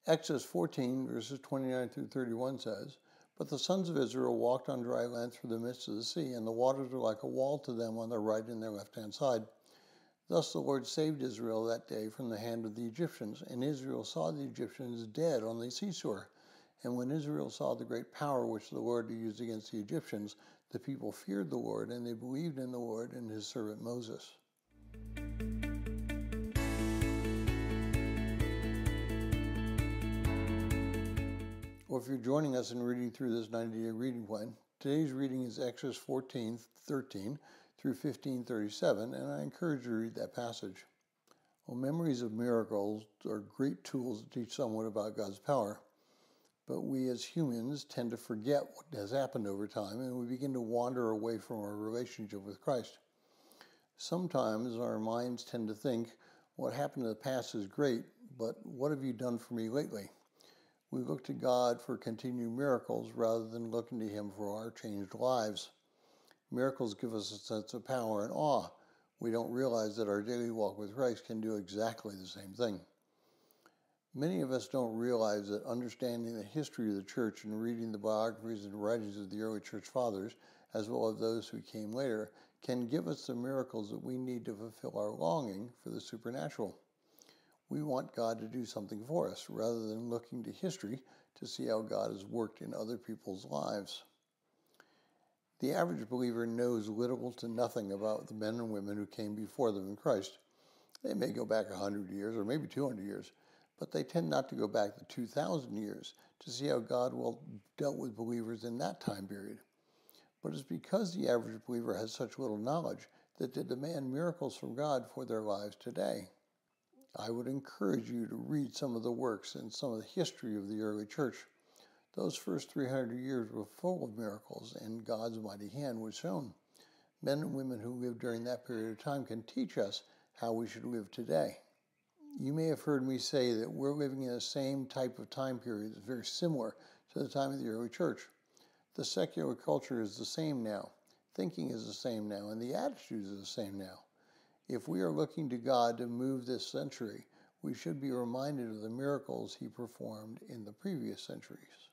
Exodus 14, verses 29 through 31 says, "But the sons of Israel walked on dry land through the midst of the sea, and the waters were like a wall to them on their right and their left-hand side. Thus the Lord saved Israel that day from the hand of the Egyptians, and Israel saw the Egyptians dead on the seashore. And when Israel saw the great power which the Lord used against the Egyptians, the people feared the Lord, and they believed in the Lord and his servant Moses." Or if you're joining us in reading through this 90-day reading plan, today's reading is Exodus 14:13 through 15:37, and I encourage you to read that passage. Well, memories of miracles are great tools to teach someone about God's power. But we as humans tend to forget what has happened over time, and we begin to wander away from our relationship with Christ. Sometimes our minds tend to think, what happened in the past is great, but what have you done for me lately? We look to God for continued miracles rather than looking to him for our changed lives. Miracles give us a sense of power and awe. We don't realize that our daily walk with Christ can do exactly the same thing. Many of us don't realize that understanding the history of the church and reading the biographies and writings of the early church fathers, as well as those who came later, can give us the miracles that we need to fulfill our longing for the supernatural. We want God to do something for us, rather than looking to history to see how God has worked in other people's lives. The average believer knows little to nothing about the men and women who came before them in Christ. They may go back 100 years or maybe 200 years, but they tend not to go back to 2,000 years to see how God dealt with believers in that time period. But it's because the average believer has such little knowledge that they demand miracles from God for their lives today. I would encourage you to read some of the works and some of the history of the early church. Those first 300 years were full of miracles, and God's mighty hand was shown. Men and women who lived during that period of time can teach us how we should live today. You may have heard me say that we're living in the same type of time period that's very similar to the time of the early church. The secular culture is the same now, thinking is the same now, and the attitudes are the same now. If we are looking to God to move this century, we should be reminded of the miracles he performed in the previous centuries.